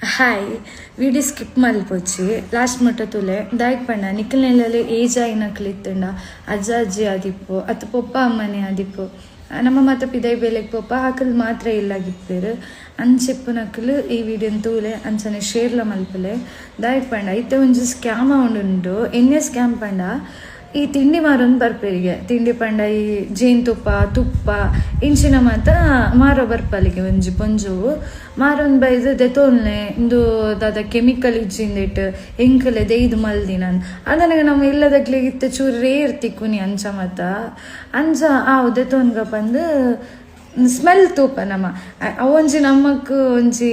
Hi video skip ಮಲ್ಪೊಚ್ಚಿ last ಮಟ್ಟ ತುಲೆ ದಾಯಕ್ ಪಂಡ Nikhil ನೆಲಲ್ಲಿ age ಆಯ್ನಕ್ಲಿತ್ತಂಡ ಅಜ್ಜ ಅಜ್ಜಿ ಆದಿಪ್ಪು ಅತ್ತು ಪೊಪ್ಪ ಅಮ್ಮನೆ ಆದಿಪ್ಪು ನಮ್ಮ ಮಾತ ಪಿದೈ ಬೇಲೆಗ್ ಪೊಪ್ಪ ಹಾಕಲ್ ಮಾತ್ರ ಇಲ್ಲಾಗಿಪ್ಪೇರು ಅಂಚಿಪ್ಪು ನಕಲು ಈ ವಿಡಿಯೋನ ತೂಲೆ ಅಂಚನೆ ಶೇರ್ಲ ಮಲ್ಪಲೆ ದಾಯಕ್ ಪಂಡ ಇತ್ತೆ ಒಂಜಿ ಸ್ಕ್ಯಾಮ ಉಂಡು ಎನ್ನೆ ಸ್ಕ್ಯಾಮ್ ಪಂಡ ಈ ತಿಂಡಿ ಮಾರೊಂದು ಬರ್ಪೇರಿಗೆ ತಿಂಡಿ ಪಂಡ ಈ ಜೇನುತುಪ್ಪ ತುಪ್ಪ ಇಂಚಿನ ಮಾತ ಮಾರೋ ಬರ್ಪಲಿಗೆ ಒಂಜಿ ಪೊಂಜುವು ಮಾರೊಂದು ಬೈದು ದೆತೋನ್ಲೆ ಇಂದು ದಾದ ಕೆಮಿಕಲ್ ಇಜ್ಜಿಂದಿಟ್ಟು ಎಂಕಲೆ ದೆಯ್ದು ಮಲ್ದಿನ ಅದನ್ನಾಗ ನಮ್ಮ ಇಲ್ಲದಕ್ಲೆ ಇತ್ತು ಚೂರು ರೇರ್ ತಿಕ್ಕುನಿ ಅಂಚ ಮಾತ ಅಂಚ ದೆತೋನ್ಗ ಬಂದು ಸ್ಮೆಲ್ ತೂಪ ನಮ್ಮ ಅವೊಂಜಿ ನಮಕ್ ಒಂಜಿ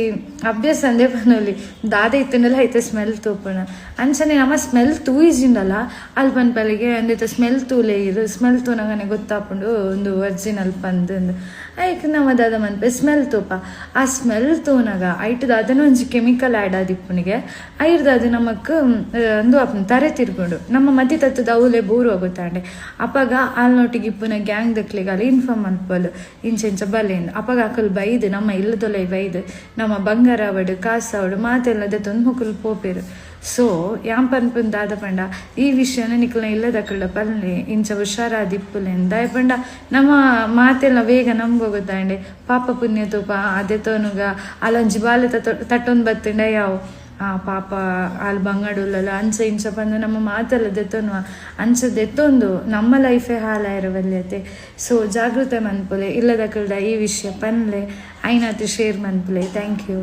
ಅಭ್ಯಾಸ ಅಂದೇ ಪನೊಲಿ ದಾದ ಇತ್ತಂಡಲ್ಲ ಐತೆ ಸ್ಮೆಲ್ ತೂಪಣ ಅಂಚನೆ ನಮ್ಮ ಸ್ಮೆಲ್ ತೂಯಿಜಿಂಡಲ್ಲ ಅಲ್ಲಿ ಪನ್ಪಲಿಗೆ ಅಂದಿತ್ತ ಸ್ಮೆಲ್ ತೂಲೆ ಇರು ಸ್ಮೆಲ್ ತೂನಗನೆ ಗೊತ್ತಾಪುಂಡು ಒಂದು ಒರಿಜಿನಲ್ ಪಂದು ಐಕ್ ನಮ್ಮ ದಾದ ಮನ್ಪೆ ಸ್ಮೆಲ್ ತೂಪ ಆ ಸ್ಮೆಲ್ ತೂನಗ ಐಟದ ಅದನ್ನ ಒಂಜಿ ಕೆಮಿಕಲ್ ಆ್ಯಡ್ ಆದಿಪ್ಪುನಿಗೆ ಐರ್ದು ಅದು ನಮಕ್ ಒಂದು ಅಪ್ಪ ತರೆ ತಿರ್ಕೊಂಡು ನಮ್ಮ ಮಧ್ಯ ತತ್ತದ ಅವಲೆ ಬೋರು ಹೋಗುತ್ತಾಂಡೆ ಅಪ್ಪಾಗ ಆಲ್ನೊಟ್ಟಿಗೆ ಇಪ್ಪುನ ಗ್ಯಾಂಗ್ ದಕ್ಲಿಗೆ ಅಲ್ಲಿ ಇನ್ಫಾರ್ಮ್ ಅನ್ಪಲು ಇಂಚ ಬಲೆಯಿಂದ ಅಪ್ಪಾಗ ಹಾಕಲು ಬೈದು ನಮ್ಮ ಇಲ್ಲದೊಲೆ ಬೈದು ನಮ್ಮ ಬಂಗಾರ ಅವಡು ಕಾಸು ಅವಡು ಮಾತೆಲ್ಲದ ತೊಂದು ಮುಕ್ಕಲು ಪೋಪೇರು ಸೊ ಯಾಂಪನ್ಪನ್ ದಾದ ಪಂಡ ಈ ವಿಷಯನ ನಿಖಲ್ನ ಇಲ್ಲದಕ್ಕಳ ಪಲ್ಲೆ ಇಂಚ ಹುಷಾರಾದಿಪ್ಪುಲೆನ್ ದಾಯ ಪಂಡ ನಮ್ಮ ಮಾತೆಲ್ಲ ಬೇಗ ನಮ್ಗೋಗುತ್ತಾಂಡೆ ಪಾಪ ಪುಣ್ಯ ತೂಪ ಅದೇ ತೋನುಗ ಅಲ್ಲೊಂಜಿ ಬಾಲೆ ತಟ್ಟೊಂದು ಬತ್ತಂಡ ಯಾವ ಪಾಪ ಅಲ್ಲಿ ಬಂಗಾಡುಲ್ಲಲ್ಲ ಅಂಚ ಇಂಚ ಬಂದು ನಮ್ಮ ಮಾತೆಲ್ಲ ದೆತ್ತೊನ್ವ ಅಂಚ ದೆತ್ತೊಂದು ನಮ್ಮ ಲೈಫೇ ಹಾಲಾಯಿರವಲ್ಯತೆ ಸೊ ಜಾಗೃತೆ ಮನ್ಪುಲೆ ಇಲ್ಲದಕ್ಕಲ್ದ ಈ ವಿಷಯ ಪನ್ಲೆ ಐನಾತು ಶೇರ್ ಮನ್ಪುಲೆ ಥ್ಯಾಂಕ್ ಯು.